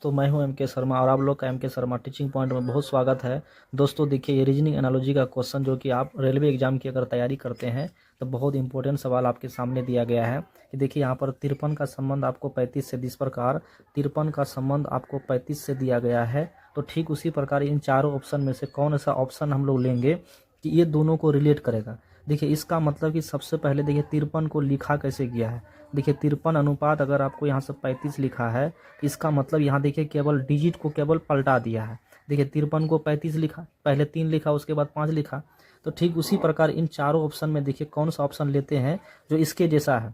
दोस्तों, मैं हूं एमके शर्मा और आप लोग का एमके शर्मा टीचिंग पॉइंट में बहुत स्वागत है। दोस्तों देखिए, ये रीजनिंग एनालॉजी का क्वेश्चन जो कि आप रेलवे एग्जाम की अगर तैयारी करते हैं तो बहुत इंपॉर्टेंट सवाल आपके सामने दिया गया है कि देखिए यहाँ पर 53 का संबंध आपको 35 से, इस प्रकार 53 का संबंध आपको 35 से दिया गया है। तो ठीक उसी प्रकार इन चारों ऑप्शन में से कौन सा ऑप्शन हम लोग लेंगे कि ये दोनों को रिलेट करेगा। देखिए इसका मतलब कि सबसे पहले देखिए 53 को लिखा कैसे गया है। देखिए 53 अनुपात अगर आपको यहाँ से 35 लिखा है, इसका मतलब यहाँ देखिए केवल डिजिट को केवल पलटा दिया है। देखिए 53 को 35 लिखा, पहले 3 लिखा, उसके बाद 5 लिखा। तो ठीक उसी प्रकार इन चारों ऑप्शन में देखिए कौन सा ऑप्शन लेते हैं जो इसके जैसा है।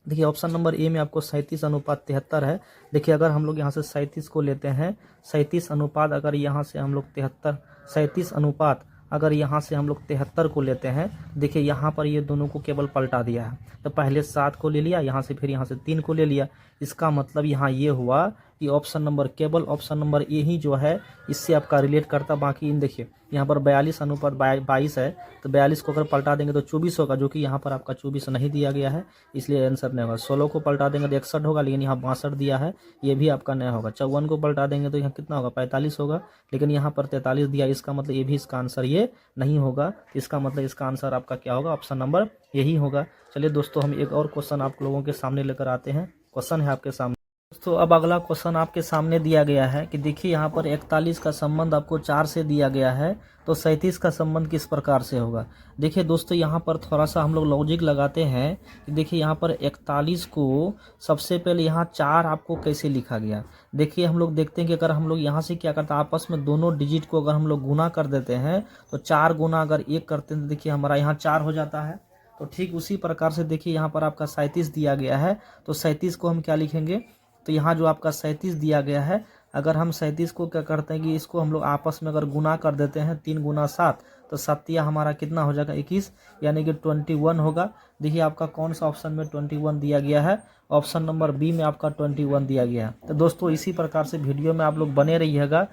देखिए ऑप्शन नंबर ए में आपको 37:73 है। देखिए अगर हम लोग यहाँ से 37 को लेते हैं, 37 अनुपात अगर यहाँ से हम लोग 73, 37 अनुपात अगर यहाँ से हम लोग 73 को लेते हैं, देखिए यहाँ पर ये दोनों को केवल पलटा दिया है। तो पहले 7 को ले लिया यहाँ से, फिर यहाँ से 3 को ले लिया। इसका मतलब यहाँ ये हुआ कि ऑप्शन नंबर, केवल ऑप्शन नंबर ए ही जो है इससे आपका रिलेट करता। बाकी इन देखिए यहाँ पर 42:22 है, तो 42 को अगर पलटा देंगे तो 24 होगा, जो कि यहाँ पर आपका 24 नहीं दिया गया है, इसलिए आंसर नहीं होगा। 16 को पलटा देंगे तो 61 होगा, लेकिन यहाँ 62 दिया है, ये भी आपका नहीं होगा। 54 को पलटा देंगे तो यहाँ कितना होगा, 45 होगा, लेकिन यहाँ पर 43 दिया, इसका मतलब ये भी इसका आंसर ये नहीं होगा। इसका मतलब इसका आंसर आपका क्या होगा, ऑप्शन नंबर यही होगा। चलिए दोस्तों, हम एक और क्वेश्चन आप लोगों के सामने लेकर आते हैं। क्वेश्चन है आपके सामने दोस्तों, अब अगला क्वेश्चन आपके सामने दिया गया है कि देखिए यहाँ पर 41 का संबंध आपको 4 से दिया गया है, तो 37 का संबंध किस प्रकार से होगा। देखिए दोस्तों, यहाँ पर थोड़ा सा हम लोग लॉजिक लगाते हैं कि देखिए यहाँ पर 41 को सबसे पहले यहाँ 4 आपको कैसे लिखा गया। देखिए हम लोग देखते हैं कि अगर हम लोग यहाँ से क्या करते हैं, आपस में दोनों डिजिट को अगर हम लोग गुना कर देते हैं तो 4 गुना अगर 1 करते हैं तो देखिए हमारा यहाँ 4 हो जाता है। तो ठीक उसी प्रकार से देखिए यहाँ पर आपका 37 दिया गया है, तो 37 को हम क्या लिखेंगे, तो यहाँ जो आपका 37 दिया गया है, अगर हम 37 को क्या करते हैं कि इसको हम लोग आपस में अगर गुना कर देते हैं, 3 गुना 7, तो 7 हमारा कितना हो जाएगा, 21, यानी कि 21 होगा। देखिए आपका कौन सा ऑप्शन में 21 दिया गया है, ऑप्शन नंबर बी में आपका 21 दिया गया है। तो दोस्तों इसी प्रकार से वीडियो में आप लोग बने रहिएगा।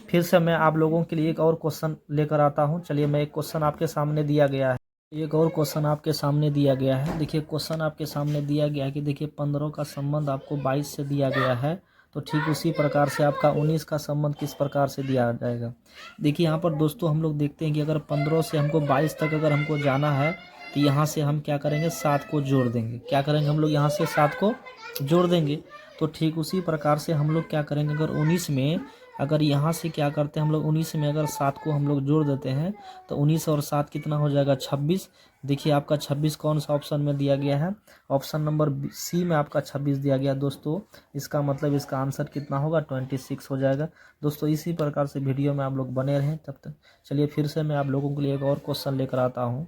फिर से मैं आप लोगों के लिए एक और क्वेश्चन लेकर आता हूँ। चलिए, मैं एक क्वेश्चन आपके सामने दिया गया है, एक और क्वेश्चन आपके सामने दिया गया है। देखिए क्वेश्चन आपके सामने दिया गया है कि देखिए 15 का संबंध आपको 22 से दिया गया है, तो ठीक उसी प्रकार से आपका 19 का संबंध किस प्रकार से दिया जाएगा। देखिए यहाँ पर दोस्तों हम लोग देखते हैं कि अगर 15 से हमको 22 तक अगर हमको जाना है, तो यहाँ से हम क्या करेंगे, 7 को जोड़ देंगे। क्या करेंगे हम लोग, यहाँ से 7 को जोड़ देंगे। तो ठीक उसी प्रकार से हम लोग क्या करेंगे, अगर 19 में अगर यहाँ से क्या करते हैं हम लोग, 19 में अगर 7 को हम लोग जोड़ देते हैं तो 19 और 7 कितना हो जाएगा, 26। देखिए आपका 26 कौन सा ऑप्शन में दिया गया है, ऑप्शन नंबर सी में आपका 26 दिया गया दोस्तों। इसका मतलब इसका आंसर कितना होगा, 26 हो जाएगा। दोस्तों इसी प्रकार से वीडियो में आप लोग बने रहें तब तक। चलिए फिर से मैं आप लोगों के लिए एक और क्वेश्चन लेकर आता हूँ।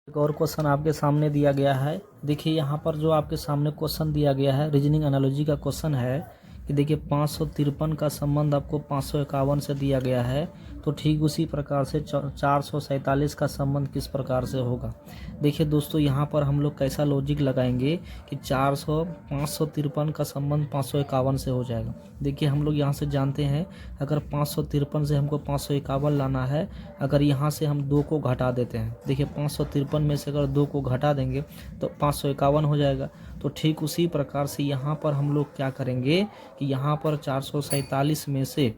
एक और क्वेश्चन आपके सामने दिया गया है। देखिए यहाँ पर जो आपके सामने क्वेश्चन दिया गया है, रीजनिंग एनालॉजी का क्वेश्चन है कि देखिए 553 का संबंध आपको 551 से दिया गया है, तो ठीक उसी प्रकार से 447 का संबंध किस प्रकार से होगा। देखिए दोस्तों, यहाँ पर हम लोग कैसा लॉजिक लगाएंगे कि 553 का संबंध 551 से हो जाएगा। देखिए हम लोग यहाँ से जानते हैं, अगर 553 से हमको 551 लाना है, अगर यहाँ से हम 2 को घटा देते हैं, देखिए 553 में से अगर 2 को घटा देंगे तो 551 हो जाएगा। तो ठीक उसी प्रकार से यहाँ पर हम लोग क्या करेंगे कि यहाँ पर 447 में से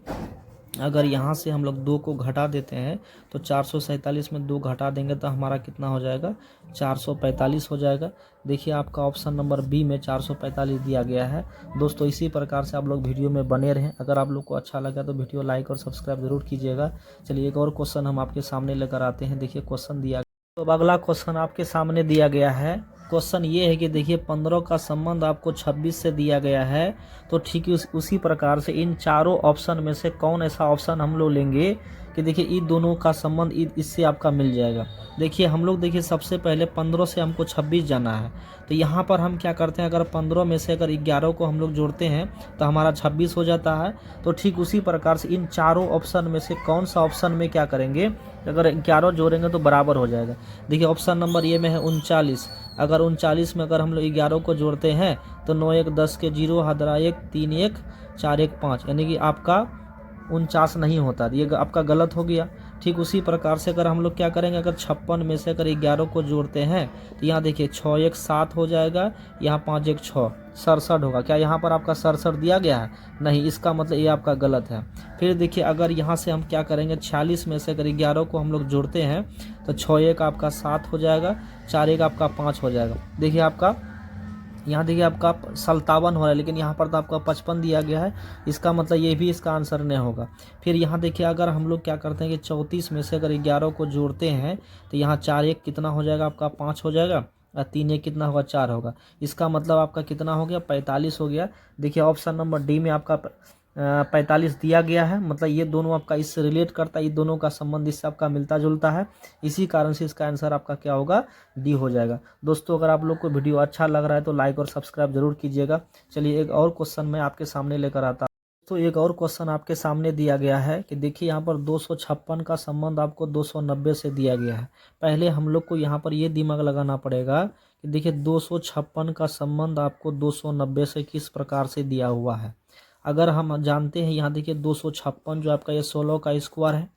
अगर यहाँ से हम लोग 2 को घटा देते हैं, तो 447 में 2 घटा देंगे तो हमारा कितना हो जाएगा, 445 हो जाएगा। देखिए आपका ऑप्शन नंबर बी में 445 दिया गया है। दोस्तों इसी प्रकार से आप लोग वीडियो में बने रहें। अगर आप लोग को अच्छा लगा तो वीडियो लाइक और सब्सक्राइब जरूर कीजिएगा। चलिए एक और क्वेश्चन हम आपके सामने लेकर आते हैं। देखिए क्वेश्चन दिया, तो अब अगला क्वेश्चन आपके सामने दिया गया है। क्वेश्चन ये है कि देखिए 15 का संबंध आपको 26 से दिया गया है, तो ठीक उसी प्रकार से इन चारों ऑप्शन में से कौन ऐसा ऑप्शन हम लोग लेंगे कि देखिए इन दोनों का संबंध इससे आपका मिल जाएगा। देखिए हम लोग देखिए सबसे पहले 15 से हमको 26 जाना है, तो यहाँ पर हम क्या करते हैं, अगर 15 में से अगर 11 को हम लोग जोड़ते हैं तो हमारा 26 हो जाता है। तो ठीक उसी प्रकार से इन चारों ऑप्शन में से कौन सा ऑप्शन में क्या करेंगे, अगर 11 जोड़ेंगे तो बराबर हो जाएगा। देखिए ऑप्शन नंबर ये में है 39, अगर 39 में अगर हम लोग 11 को जोड़ते हैं तो 9 1 10 के 0 हदरा 1 3 1 4 1 5, यानी कि आपका 49 नहीं होता, ये आपका गलत हो गया। ठीक उसी प्रकार से अगर हम लोग क्या करेंगे, अगर 56 में से अगर 11 को जोड़ते हैं तो यहाँ देखिए 6 1 7 हो जाएगा, यहाँ 5 1 6 67 होगा। क्या यहाँ पर आपका 67 दिया गया है? नहीं, इसका मतलब ये आपका गलत है। फिर देखिए अगर यहाँ से हम क्या करेंगे, 46 में से अगर 11 को हम लोग जोड़ते हैं तो 6 1 आपका 7 हो जाएगा, 4 1 आपका 5 हो जाएगा। देखिए आपका यहाँ देखिए आपका 57 हो रहा है, लेकिन यहाँ पर तो आपका 55 दिया गया है, इसका मतलब ये भी इसका आंसर नहीं होगा। फिर यहाँ देखिए अगर हम लोग क्या करते हैं कि 34 में से अगर 11 को जोड़ते हैं तो यहाँ 4 1 कितना हो जाएगा आपका 5 हो जाएगा, और 3 1 कितना होगा 4 होगा। इसका मतलब आपका कितना हो गया 45 हो गया। देखिए ऑप्शन नंबर डी में आपका 45 दिया गया है, मतलब ये दोनों आपका इससे रिलेट करता है, ये दोनों का संबंध इससे आपका मिलता जुलता है, इसी कारण से इसका आंसर आपका क्या होगा, डी हो जाएगा। दोस्तों अगर आप लोग को वीडियो अच्छा लग रहा है तो लाइक और सब्सक्राइब जरूर कीजिएगा। चलिए एक और क्वेश्चन मैं आपके सामने लेकर आता हूँ। तो एक और क्वेश्चन आपके सामने दिया गया है कि देखिए यहाँ पर 256 का संबंध आपको 290 से दिया गया है। पहले हम लोग को यहाँ पर ये दिमाग लगाना पड़ेगा कि देखिए 256 का संबंध आपको 290 से किस प्रकार से दिया हुआ है। अगर हम जानते हैं, यहाँ देखिए 256 जो आपका ये 16 का स्क्वायर है,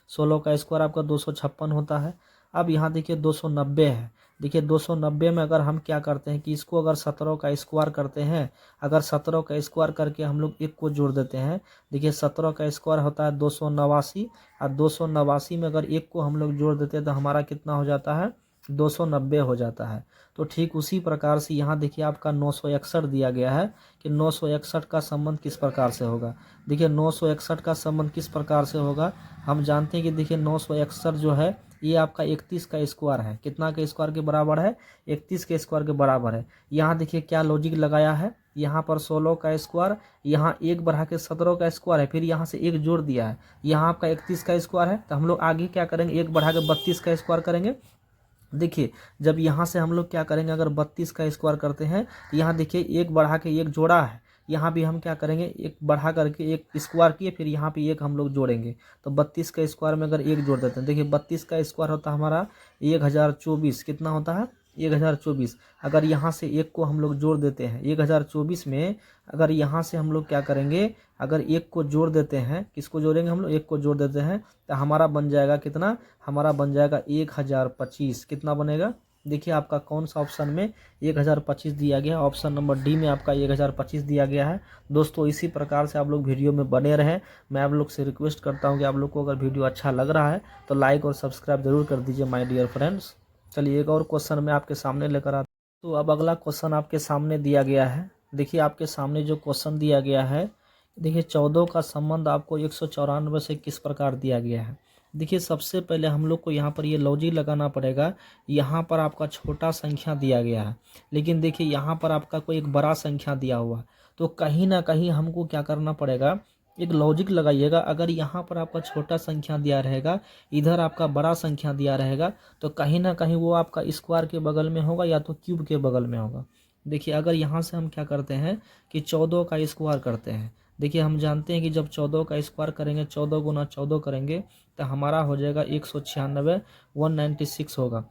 16 का स्क्वायर आपका 256 होता है। अब यहाँ देखिए 290 है, देखिए 290 में अगर हम क्या करते हैं कि इसको अगर 17 का स्क्वायर करते हैं, अगर 17 का स्क्वायर करके हम लोग एक को जोड़ देते हैं, देखिए 17 का स्क्वायर होता है 289, और 289 में अगर एक को हम लोग जोड़ देते हैं तो हमारा कितना हो जाता है, 290 हो जाता है। तो ठीक उसी प्रकार से यहाँ देखिए आपका 961 दिया गया है कि 961 का संबंध किस प्रकार से होगा। देखिए 961 का संबंध किस प्रकार से होगा, हम जानते हैं कि देखिए 961 जो है ये आपका 31 का स्क्वायर है, कितना के स्क्वायर के बराबर है, 31 के स्क्वायर के बराबर है। यहाँ देखिए क्या लॉजिक लगाया है, यहाँ पर 16 का स्क्वायर, यहाँ एक बढ़ा के 17 का स्क्वायर है, फिर यहाँ से एक जोड़ दिया है, यहाँ आपका 31 का स्क्वायर है, तो हम लोग आगे क्या करेंगे, एक बढ़ा के 32 का स्क्वायर करेंगे। देखिए जब यहाँ से हम लोग क्या करेंगे, अगर 32 का स्क्वायर करते हैं तो यहाँ देखिए एक बढ़ा के एक जोड़ा है, यहाँ भी हम क्या करेंगे, एक बढ़ा करके एक स्क्वायर किए, फिर यहाँ पे एक हम लोग जोड़ेंगे, तो 32 का स्क्वायर में अगर एक जोड़ देते हैं, देखिए 32 का स्क्वायर होता है हमारा 1024, कितना होता है 1024। अगर यहाँ से एक को हम लोग जोड़ देते हैं 1024 में, अगर यहाँ से हम लोग क्या करेंगे, अगर एक को जोड़ देते हैं, किसको जोड़ेंगे हम लोग, एक को जोड़ देते हैं, तो हमारा बन जाएगा कितना, हमारा बन जाएगा 1025। कितना बनेगा, देखिए आपका कौन सा ऑप्शन में 1025 दिया गया है, ऑप्शन नंबर डी में आपका 1025 दिया गया है। दोस्तों इसी प्रकार से आप लोग वीडियो में बने रहें। मैं आप लोग से रिक्वेस्ट करता हूं कि आप लोग को अगर वीडियो अच्छा लग रहा है तो लाइक और सब्सक्राइब जरूर कर दीजिए माय डियर फ्रेंड्स। चलिए एक और क्वेश्चन मैं आपके सामने लेकर आता हूँ। तो अब अगला क्वेश्चन आपके सामने दिया गया है। देखिए आपके सामने जो क्वेश्चन दिया गया है, देखिए 14 का संबंध आपको 194 से किस प्रकार दिया गया है। देखिए सबसे पहले हम लोग को यहाँ पर ये लॉजिक लगाना पड़ेगा, यहाँ पर आपका छोटा संख्या दिया गया है, लेकिन देखिए यहाँ पर आपका कोई एक बड़ा संख्या दिया हुआ, तो कहीं ना कहीं हमको क्या करना पड़ेगा, एक लॉजिक लगाइएगा। अगर यहाँ पर आपका छोटा संख्या दिया रहेगा, इधर आपका बड़ा संख्या दिया रहेगा, तो कहीं ना कहीं वो आपका स्क्वायर के बगल में होगा या तो क्यूब के बगल में होगा। देखिए अगर यहाँ से हम क्या करते हैं कि 14 का स्क्वायर करते हैं, देखिए हम जानते हैं कि जब 14 का स्क्वायर करेंगे, 14 गुना 14 करेंगे तो हमारा हो जाएगा 196, 196 होगा,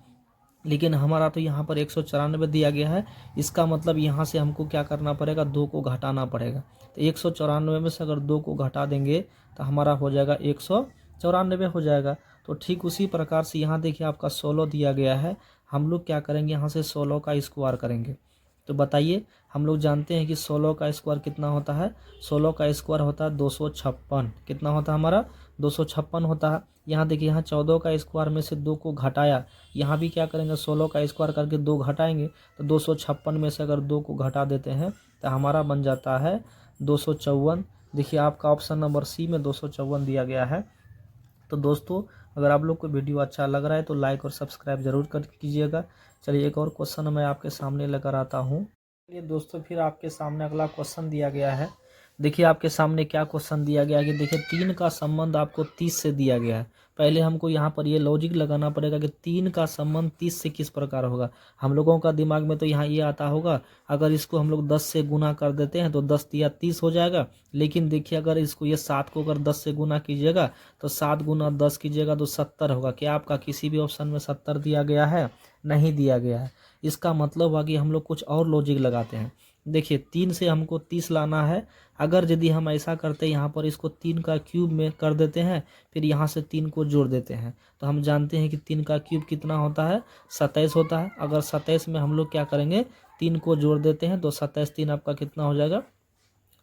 लेकिन हमारा तो यहाँ पर 194 दिया गया है। इसका मतलब यहाँ से हमको क्या करना पड़ेगा, 2 को घटाना पड़ेगा। तो 194 में से अगर 2 को घटा देंगे तो हमारा हो जाएगा 194 हो जाएगा। तो ठीक उसी प्रकार से यहाँ देखिए आपका 16 दिया गया है, हम लोग क्या करेंगे, यहाँ से 16 का स्क्वायर करेंगे। तो बताइए, हम लोग जानते हैं कि 16 का स्क्वायर कितना होता है, 16 का स्क्वायर होता है 256। कितना होता है हमारा, 256 होता है। यहाँ देखिए यहाँ 14 का स्क्वायर में से 2 को घटाया, यहाँ भी क्या करेंगे 16 का स्क्वायर करके 2 घटाएंगे, तो 256 में से अगर 2 को घटा देते हैं तो हमारा बन जाता है 254। देखिए आपका ऑप्शन नंबर सी में 254 दिया गया है। तो दोस्तों अगर आप लोग को वीडियो अच्छा लग रहा है तो लाइक और सब्सक्राइब जरूर कर कीजिएगा। चलिए एक और क्वेश्चन मैं आपके सामने लेकर आता हूँ। चलिए दोस्तों फिर आपके सामने अगला क्वेश्चन दिया गया है। देखिए आपके सामने क्या क्वेश्चन दिया गया है कि देखिए 3 का संबंध आपको 30 से दिया गया है। पहले हमको यहाँ पर ये लॉजिक लगाना पड़ेगा कि 3 का संबंध 30 से किस प्रकार होगा। हम लोगों का दिमाग में तो यहाँ ये आता होगा, अगर इसको हम लोग 10 से गुना कर देते हैं तो 10 या 30 हो जाएगा। लेकिन देखिए अगर इसको ये 7 को अगर 10 से गुना कीजिएगा तो 7 गुना 10 कीजिएगा तो 70 होगा। क्या आपका किसी भी ऑप्शन में 70 दिया गया है? नहीं दिया गया है। इसका मतलब हुआ कि हम लोग कुछ और लॉजिक लगाते हैं। देखिए 3 से हमको 30 लाना है। अगर यदि हम ऐसा करते हैं, यहाँ पर इसको 3 का क्यूब में कर देते हैं, फिर यहाँ से 3 को जोड़ देते हैं, तो हम जानते हैं कि 3 का क्यूब कितना होता है, 27 होता है। अगर 27 में हम लोग क्या करेंगे, 3 को जोड़ देते हैं, तो 27 3 आपका कितना हो जाएगा,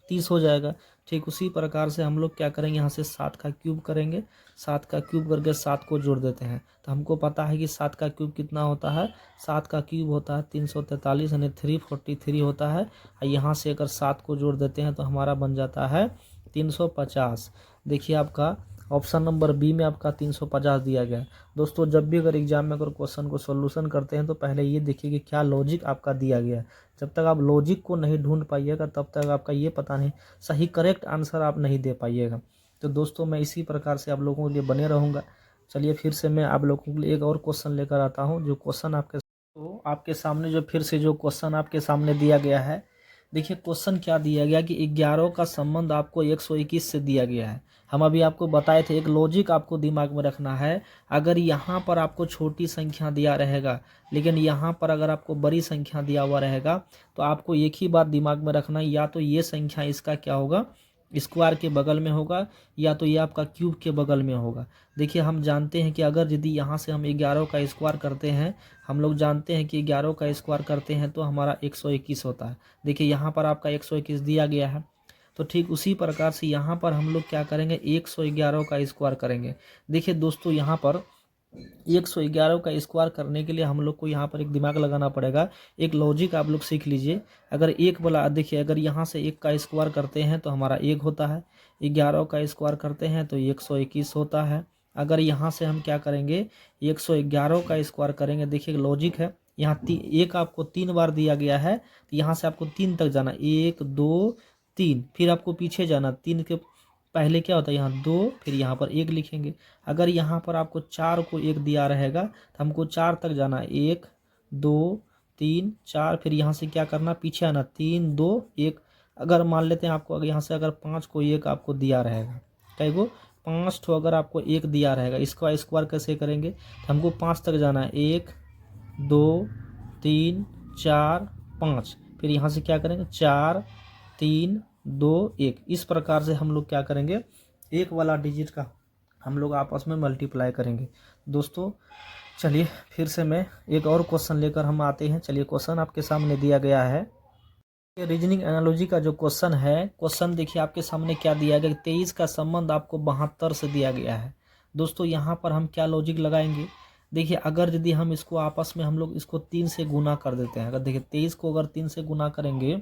30 हो जाएगा। ठीक उसी प्रकार से हम लोग क्या करेंगे, यहाँ से 7 का क्यूब करेंगे, 7 का क्यूब करके 7 को जोड़ देते हैं, तो हमको पता है कि 7 का क्यूब कितना होता है, 7 का क्यूब होता है 343 यानी 343 होता है। और यहाँ से अगर 7 को जोड़ देते हैं तो हमारा बन जाता है 350। देखिए आपका ऑप्शन नंबर बी में आपका 350 दिया गया है। दोस्तों जब भी अगर एग्जाम में अगर क्वेश्चन को सॉल्यूशन करते हैं तो पहले ये देखिए कि क्या लॉजिक आपका दिया गया है। जब तक आप लॉजिक को नहीं ढूंढ पाइएगा तब तक आपका ये पता नहीं सही करेक्ट आंसर आप नहीं दे पाइएगा। तो दोस्तों मैं इसी प्रकार से आप लोगों के लिए बने रहूँगा। चलिए फिर से मैं आप लोगों के लिए एक और क्वेश्चन लेकर आता हूँ। जो क्वेश्चन आपके सामने जो फिर से जो क्वेश्चन आपके सामने दिया गया है, देखिए क्वेश्चन क्या दिया गया कि 11 का संबंध आपको 121 से दिया गया है। हम अभी आपको बताए थे, एक लॉजिक आपको दिमाग में रखना है। अगर यहाँ पर आपको छोटी संख्या दिया रहेगा, लेकिन यहाँ पर अगर आपको बड़ी संख्या दिया हुआ रहेगा, तो आपको एक ही बात दिमाग में रखना है, या तो ये संख्या इसका क्या होगा, स्क्वायर के बगल में होगा, या तो ये आपका क्यूब के बगल में होगा। देखिए हम जानते हैं कि अगर यदि यहाँ से हम 11 का स्क्वायर करते हैं, हम लोग जानते हैं कि 11 का स्क्वायर करते हैं तो हमारा 121 होता है। देखिए यहाँ पर आपका 121 दिया गया है, तो ठीक उसी प्रकार से यहाँ पर हम लोग क्या करेंगे, 111 का स्क्वायर करेंगे। देखिए दोस्तों यहाँ पर 111 का स्क्वायर करने के लिए हम लोग को यहाँ पर एक दिमाग लगाना पड़ेगा। एक लॉजिक आप लोग सीख लीजिए। अगर एक वाला देखिए, अगर यहाँ से 1 का स्क्वायर करते हैं तो हमारा 1 होता है, 11 का स्क्वायर करते हैं तो 121 होता है। अगर यहाँ से हम क्या करेंगे, 111 का स्क्वायर करेंगे, देखिए लॉजिक है। यहाँ एक आपको 3 बार दिया गया है, तो यहाँ से आपको 3 तक जाना, 1 2 3, फिर आपको पीछे जाना, 3 के पहले क्या होता है, यहाँ 2, फिर यहाँ पर 1 लिखेंगे। अगर यहाँ पर आपको 4 को 1 दिया रहेगा तो हमको 4 तक जाना, 1 2 3 4, फिर यहाँ से क्या करना, पीछे आना, 3 2 1। अगर मान लेते हैं आपको अगर यहाँ से अगर 5 को 1 आपको दिया रहेगा, कई गो 5 ठो अगर आपको 1 दिया रहेगा, इसका स्क्वायर कैसे करेंगे, तो हमको 5 तक जाना है, 1 2 3 4 5, फिर यहाँ से क्या करेंगे, 4 3 2 1। इस प्रकार से हम लोग क्या करेंगे, एक वाला डिजिट का हम लोग आपस में मल्टीप्लाई करेंगे। दोस्तों चलिए फिर से मैं एक और क्वेश्चन लेकर हम आते हैं। चलिए क्वेश्चन आपके सामने दिया गया है, रीजनिंग एनालॉजी का जो क्वेश्चन है, क्वेश्चन देखिए आपके सामने क्या दिया गया, 23 का संबंध आपको 72 से दिया गया है। दोस्तों यहाँ पर हम क्या लॉजिक लगाएंगे, देखिए अगर यदि हम इसको आपस में हम लोग इसको 3 से गुना कर देते हैं, अगर देखिए 23 को अगर 3 से गुना करेंगे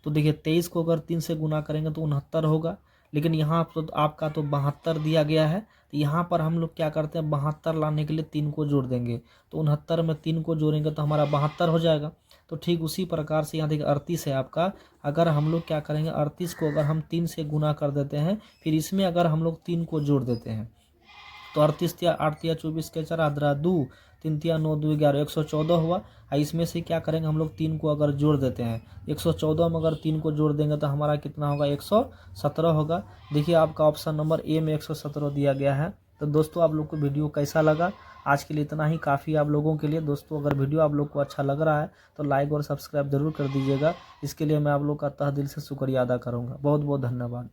तो देखिए 23 को अगर 3 से गुना करेंगे तो 69 होगा, लेकिन यहाँ तो आपका तो 72 दिया गया है। तो यहाँ पर हम लोग क्या करते हैं, 72 लाने के लिए 3 को जोड़ देंगे, तो 69 में 3 को जोड़ेंगे तो हमारा 72 हो जाएगा। तो ठीक उसी प्रकार से यहाँ देखिए 38 है आपका, अगर हम लोग क्या करेंगे, 38 को अगर हम 3 से गुना कर देते हैं, फिर इसमें अगर हम लोग 3 को जोड़ देते हैं, तो 38 या 8 या 24 के 4 आदरा 2 3 या 9 2 11 114 हुआ। और इसमें से क्या करेंगे, हम लोग 3 को अगर जोड़ देते हैं, 114 में अगर 3 को जोड़ देंगे तो हमारा कितना होगा, 117 होगा। देखिए आपका ऑप्शन नंबर ए में 117 दिया गया है। तो दोस्तों आप लोग को वीडियो कैसा लगा, आज के लिए इतना ही काफ़ी आप लोगों के लिए। दोस्तों अगर वीडियो आप लोग को अच्छा लग रहा है तो लाइक और सब्सक्राइब जरूर कर दीजिएगा। इसके लिए मैं आप लोग का तहे दिल से शुक्रिया अदा करूँगा। बहुत बहुत धन्यवाद।